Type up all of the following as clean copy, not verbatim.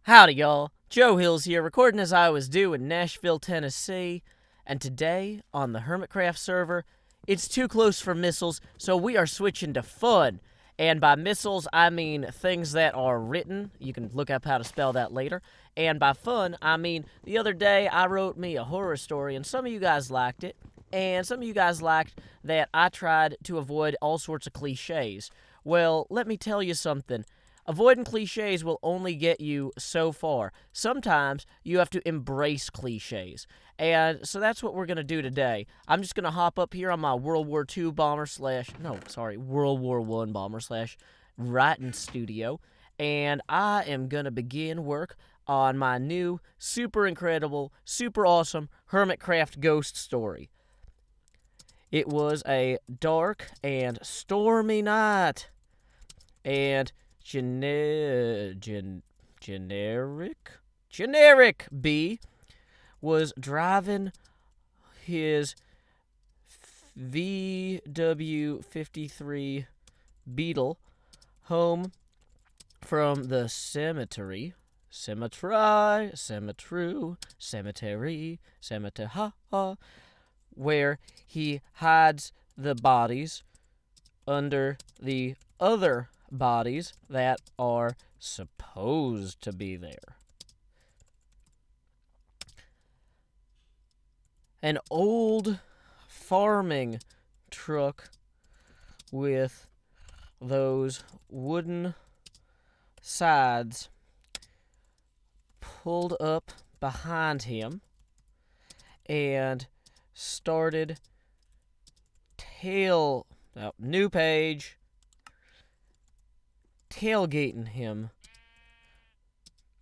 Howdy, y'all. Joe Hills here, recording as I always do in Nashville, Tennessee. And today, on the Hermitcraft server, it's too close for missiles, so we are switching to fun. And by missiles, I mean things that are written. You can look up how to spell that later. And by fun, I mean the other day I wrote me a horror story, and some of you guys liked it. And some of you guys liked that I tried to avoid all sorts of cliches. Well, let me tell you something. Avoiding cliches will only get you so far. Sometimes you have to embrace cliches. And so that's what we're going to do today. I'm just going to hop up here on my World War II bomber World War I bomber / writing studio. And I am going to begin work on my new, super incredible, super awesome Hermitcraft ghost story. It was a dark and stormy night. And generic B was driving his VW53 Beetle home from the cemetery, where he hides the bodies under the other bodies that are supposed to be there. An old farming truck with those wooden sides pulled up behind him and started new page, tailgating him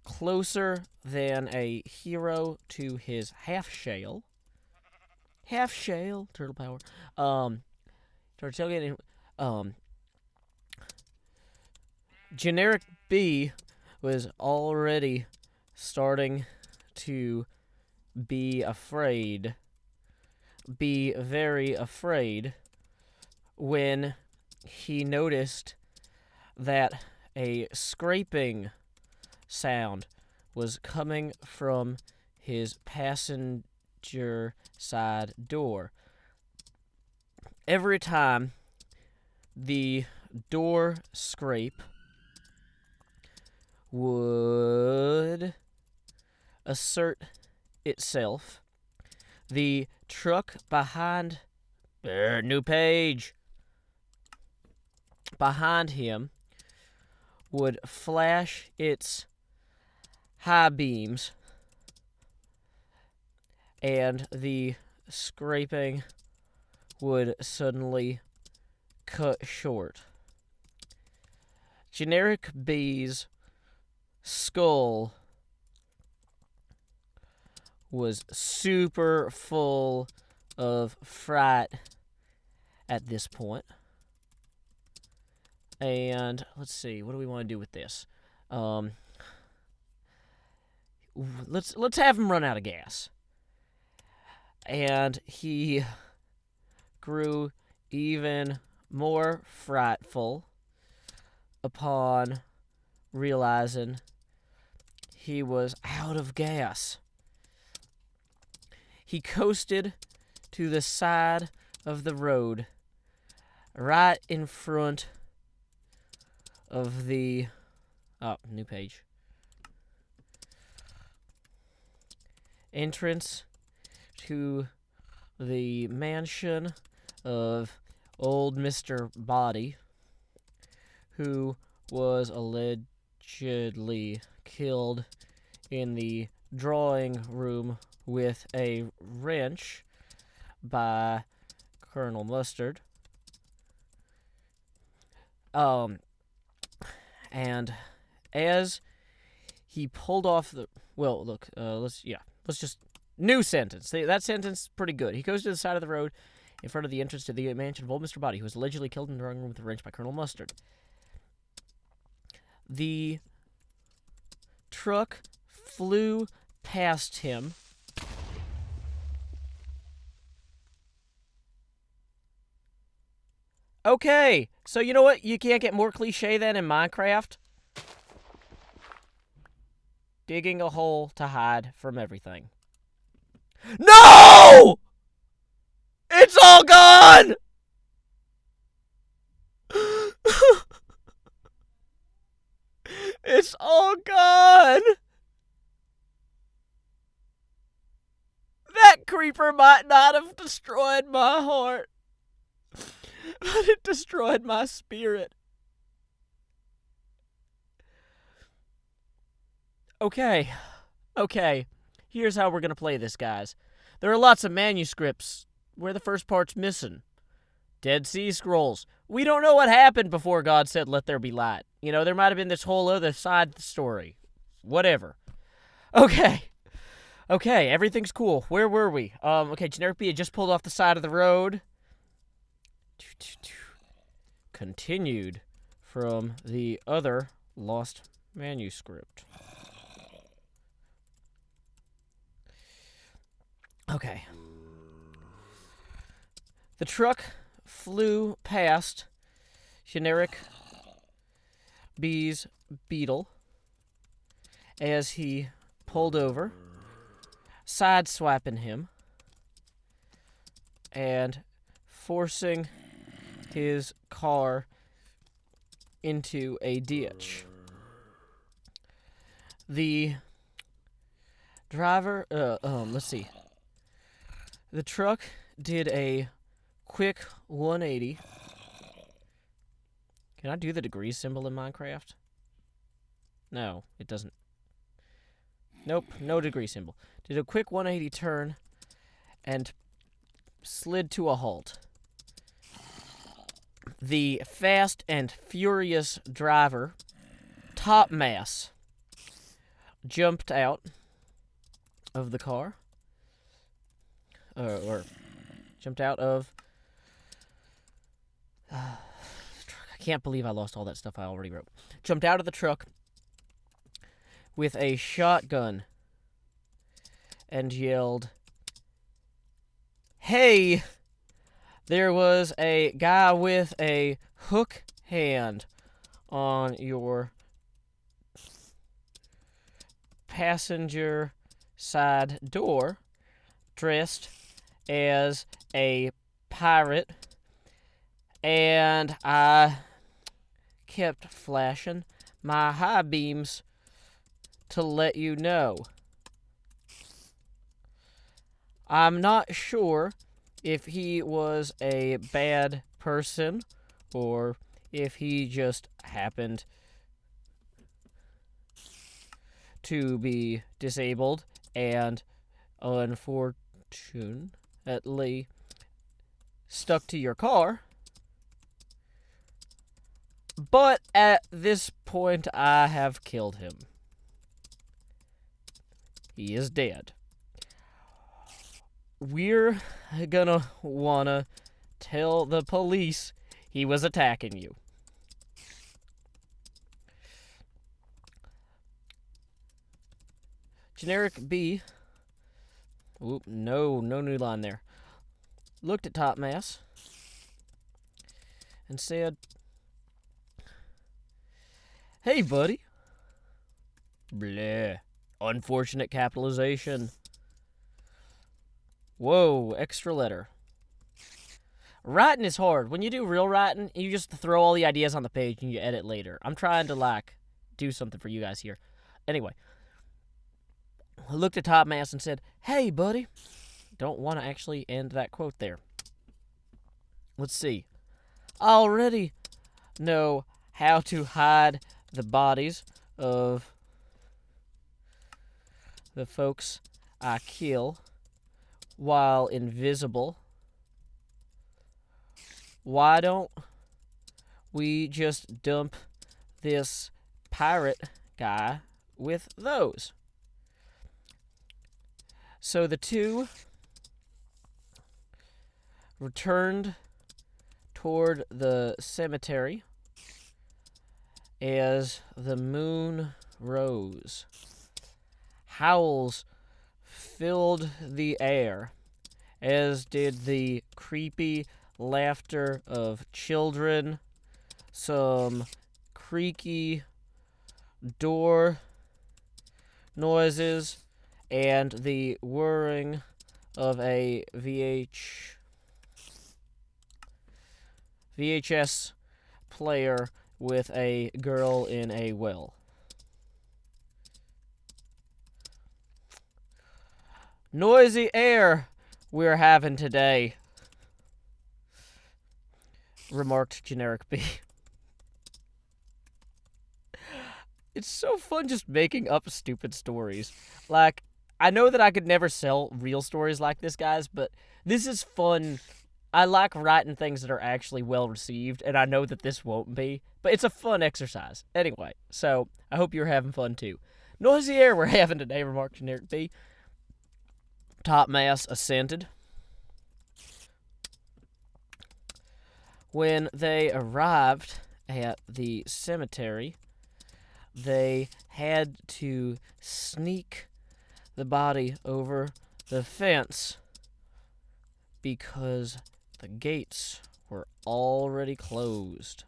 closer than a hero to his half-shell, turtle power, tailgating him. Generic B was already starting to be very afraid, when he noticed that a scraping sound was coming from his passenger side door. Every time the door scrape would assert itself, the truck behind him would flash its high beams, and the scraping would suddenly cut short. Generic B's skull was super full of fright at this point. And let's see, what do we want to do with this? Let's have him run out of gas. And he grew even more frightful upon realizing he was out of gas. He coasted to the side of the road, right in front of the new page, entrance to the mansion of old Mr. Body, who was allegedly killed in the drawing room with a wrench by Colonel Mustard. And as he pulled off the... let's just... New sentence. That sentence is pretty good. He goes to the side of the road in front of the entrance to the mansion of old Mr. Body, who was allegedly killed in the drawing room with a wrench by Colonel Mustard. The truck flew past him. Okay, so you know what? You can't get more cliche than in Minecraft. digging a hole to hide from everything. No! It's all gone! It's all gone! That creeper might not have destroyed my heart, but it destroyed my spirit. Okay. Here's how we're going to play this, guys. There are lots of manuscripts where the first part's missing. Dead Sea Scrolls. We don't know what happened before God said, "Let there be light." You know, there might have been this whole other side of the story. Whatever. Okay, everything's cool. Where were we? Okay, Generic B had just pulled off the side of the road. Continued from the other lost manuscript. Okay. The truck flew past Generic B's beetle as he pulled over, sideswiping him and forcing his car into a ditch. The driver, let's see. The truck did a quick 180. Can I do the degree symbol in Minecraft? No, it doesn't. Nope, no degree symbol. Did a quick 180 turn and slid to a halt. The fast and furious driver, Topmass, jumped out of the car. Or jumped out of... I can't believe I lost all that stuff I already wrote. Jumped out of the truck with a shotgun and yelled, "Hey, there was a guy with a hook hand on your passenger side door, dressed as a pirate, and I kept flashing my high beams to let you know. I'm not sure if he was a bad person or if he just happened to be disabled and unfortunately stuck to your car. But at this point, I have killed him. He is dead. We're gonna wanna tell the police he was attacking you." Generic B, oop, no new line there, looked at Topmass and said, "Hey, buddy." Bleh. Unfortunate capitalization. Whoa, extra letter. Writing is hard. When you do real writing, you just throw all the ideas on the page and you edit later. I'm trying to, do something for you guys here. Anyway, I looked at Topmass and said, "Hey, buddy." Don't want to actually end that quote there. Let's see. I already know how to hide the bodies of the folks I kill while invisible. Why don't we just dump this pirate guy with those? So the two returned toward the cemetery as the moon rose. Howls filled the air, as did the creepy laughter of children. Some creaky door noises and the whirring of a VHS player with a girl in a well. Noisy air we're having today, remarked Generic B. It's so fun just making up stupid stories. Like, I know that I could never sell real stories like this, guys, but this is fun. I like writing things that are actually well received, and I know that this won't be, but it's a fun exercise. Anyway, so I hope you're having fun too. Noisy air we're having today, remarked Generic B. Top Mass assented. When they arrived at the cemetery, they had to sneak the body over the fence because the gates were already closed.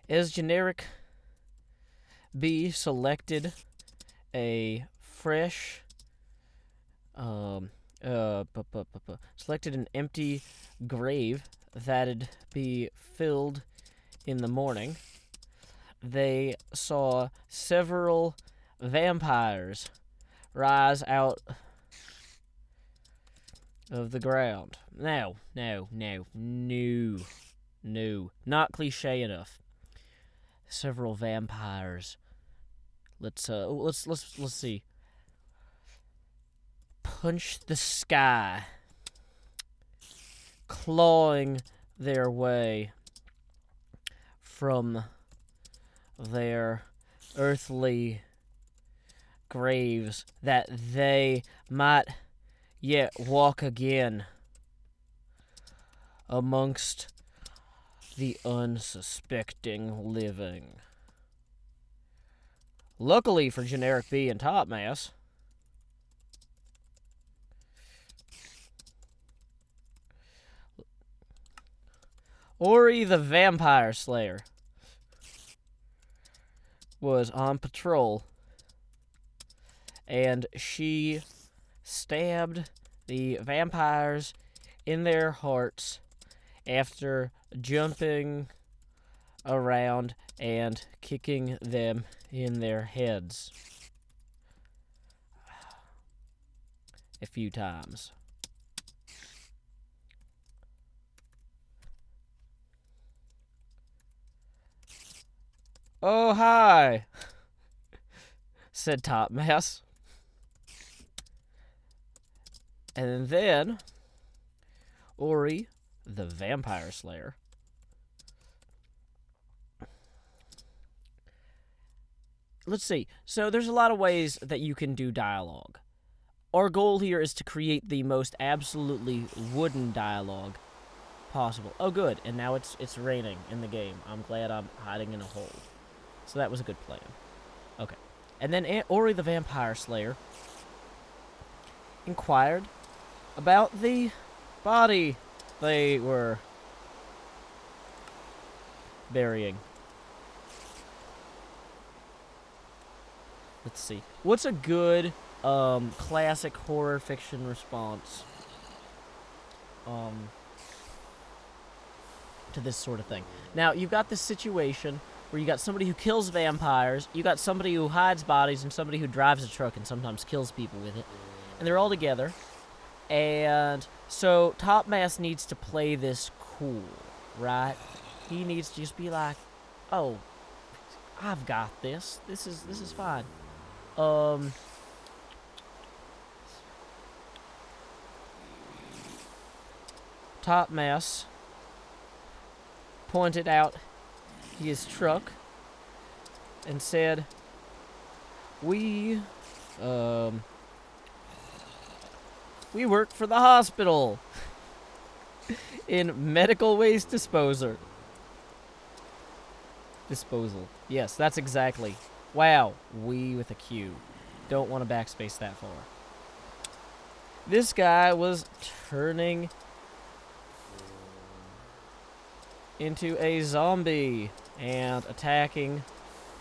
As Generic B selected a fresh, selected an empty grave that'd be filled in the morning, they saw several vampires rise out of the ground. No, not cliche enough. Several vampires. Let's see. Punch the sky, clawing their way from their earthly graves that they might yet walk again amongst the unsuspecting living. Luckily for Generic B and Top Mass, Ori the Vampire Slayer was on patrol, and she stabbed the vampires in their hearts after jumping around and kicking them in their heads a few times. "Oh, hi," said Top Mass. And then Ori, the Vampire Slayer, let's see. So there's a lot of ways that you can do dialogue. Our goal here is to create the most absolutely wooden dialogue possible. Oh, good. And now it's raining in the game. I'm glad I'm hiding in a hole. So that was a good plan. Okay. And then Ori the Vampire Slayer inquired about the body they were burying. Let's see. What's a good classic horror fiction response to this sort of thing? Now, you've got this situation where you got somebody who kills vampires, you got somebody who hides bodies, and somebody who drives a truck and sometimes kills people with it. And they're all together. And so Top Mass needs to play this cool, right? He needs to just be like, "Oh, I've got this. This is fine." Top Mass pointed out his truck and said, we work for the hospital in medical waste disposal. Yes, that's exactly. Wow, we with a Q. Don't want to backspace that far. This guy was turning into a zombie and attacking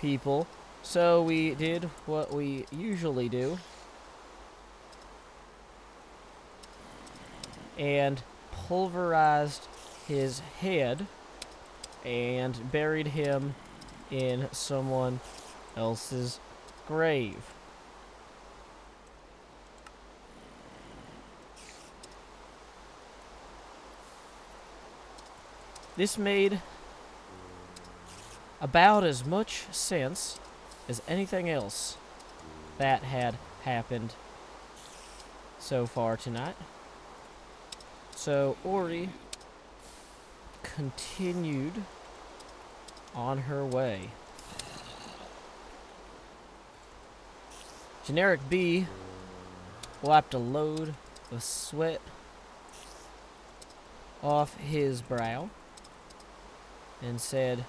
people. So we did what we usually do and pulverized his head and buried him in someone else's grave. This made about as much sense as anything else that had happened so far tonight. So Ori continued on her way. Generic B wiped a load of sweat off his brow and said,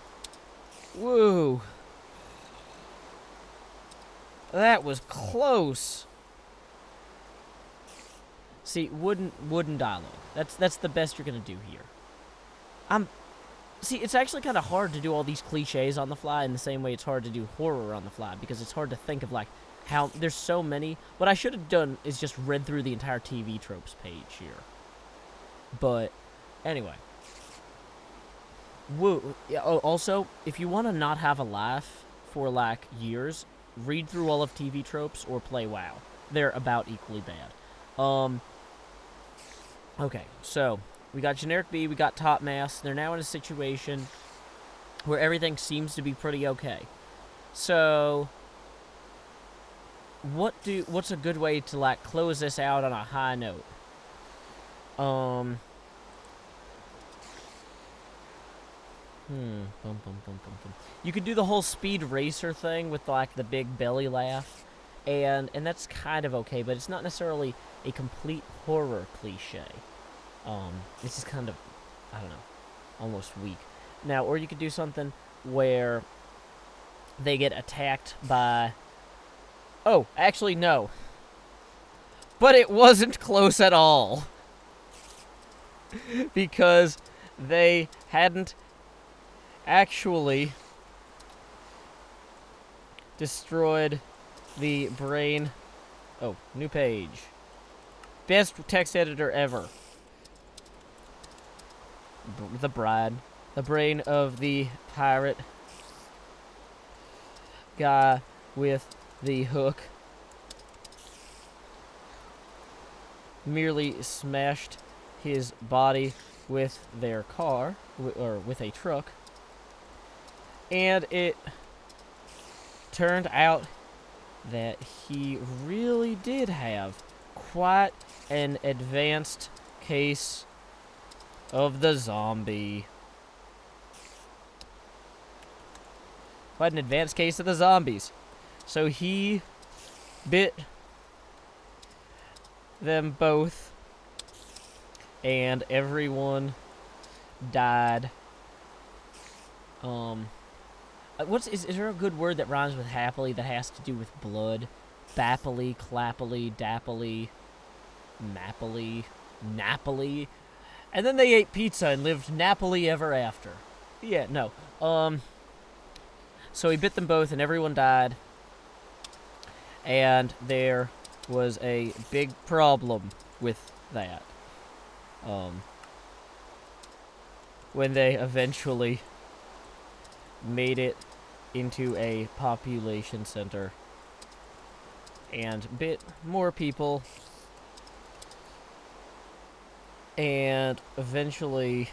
"Whoa, that was close." See, wooden dialogue. That's the best you're gonna do here. See, it's actually kind of hard to do all these cliches on the fly in the same way it's hard to do horror on the fly, because it's hard to think of, like, how there's so many. What I should have done is just read through the entire TV tropes page here. But anyway. Woo. Yeah, also, if you want to not have a laugh for, like, years, read through all of TV tropes or play WoW. They're about equally bad. Okay, so we got Generic B, we got Top Mass. They're now in a situation where everything seems to be pretty okay. So what's a good way to, like, close this out on a high note? You could do the whole Speed Racer thing with, like, the big belly laugh, and that's kind of okay, but it's not necessarily a complete horror cliche. It's just kind of, I don't know, almost weak. Now, or you could do something where they get attacked by... Oh, actually, no. But it wasn't close at all. Because they hadn't actually destroyed the brain. Oh, new page. Best text editor ever. The bride. The brain of the pirate guy with the hook merely smashed his body with their car, or with a truck, and it turned out that he really did have quite an advanced case of the zombie. Quite an advanced case of the zombies. So he bit them both, and everyone died. Is there a good word that rhymes with happily that has to do with blood? Bappily, clappily, dappily, mappily, nappily. And then they ate pizza and lived nappily ever after. Yeah, no. So he bit them both and everyone died. And there was a big problem with that. When they eventually made it into a population center and bit more people, and eventually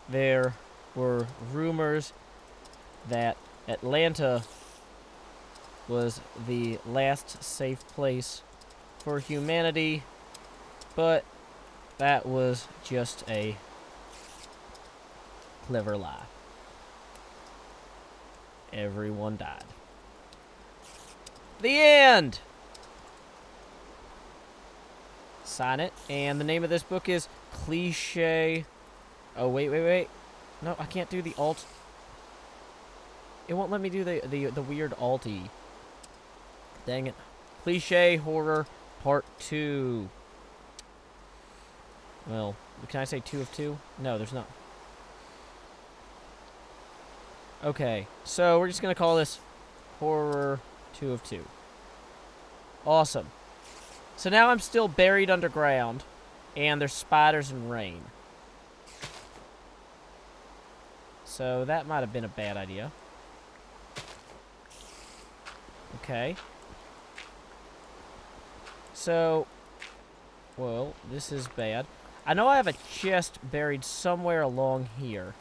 there were rumors that Atlanta was the last safe place for humanity, but that was just a clever lie. Everyone died. The end! Sign it. And the name of this book is Cliché. Oh, wait. No, I can't do the alt. It won't let me do the weird alt-y. Dang it. Cliché Horror Part 2. Well, Can I say 2 of 2? No, there's not. Okay, so we're just going to call this Horror 2 of 2. Awesome. So now I'm still buried underground, and there's spiders and rain. So that might have been a bad idea. Okay. So, well, this is bad. I know I have a chest buried somewhere along here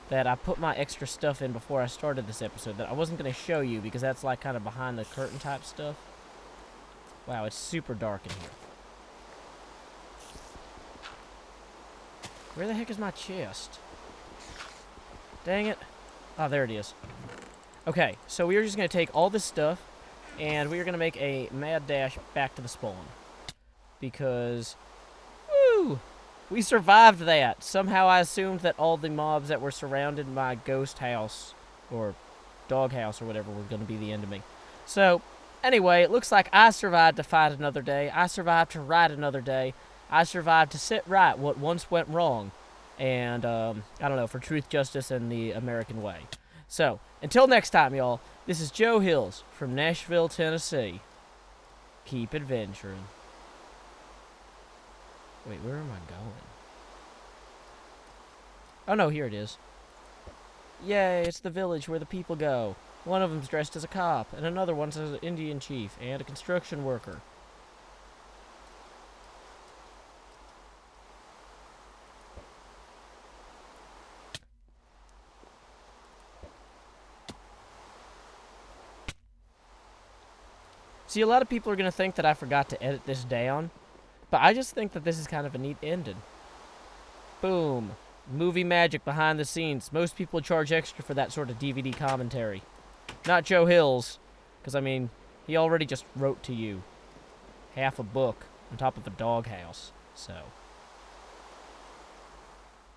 that I put my extra stuff in before I started this episode that I wasn't going to show you because that's like kind of behind the curtain type stuff. Wow, it's super dark in here. Where the heck is my chest? Dang it. Oh, there it is. Okay, so we are just going to take all this stuff and we are going to make a mad dash back to the spawn. Because, woo! We survived that. Somehow I assumed that all the mobs that were surrounding my ghost house, or dog house, or whatever, were going to be the end of me. So, anyway, it looks like I survived to fight another day. I survived to write another day. I survived to set right what once went wrong. And, I don't know, for truth, justice, and the American way. So, until next time, y'all, this is Joe Hills from Nashville, Tennessee. Keep adventuring. Wait, where am I going? Oh, no, here it is. Yay, it's the village where the people go. One of them's dressed as a cop, and another one's as an Indian chief, and a construction worker. See, a lot of people are going to think that I forgot to edit this down, but I just think that this is kind of a neat ending. Boom. Movie magic behind the scenes. Most people charge extra for that sort of DVD commentary. Not Joe Hills, because, I mean, he already just wrote to you half a book on top of a doghouse, so...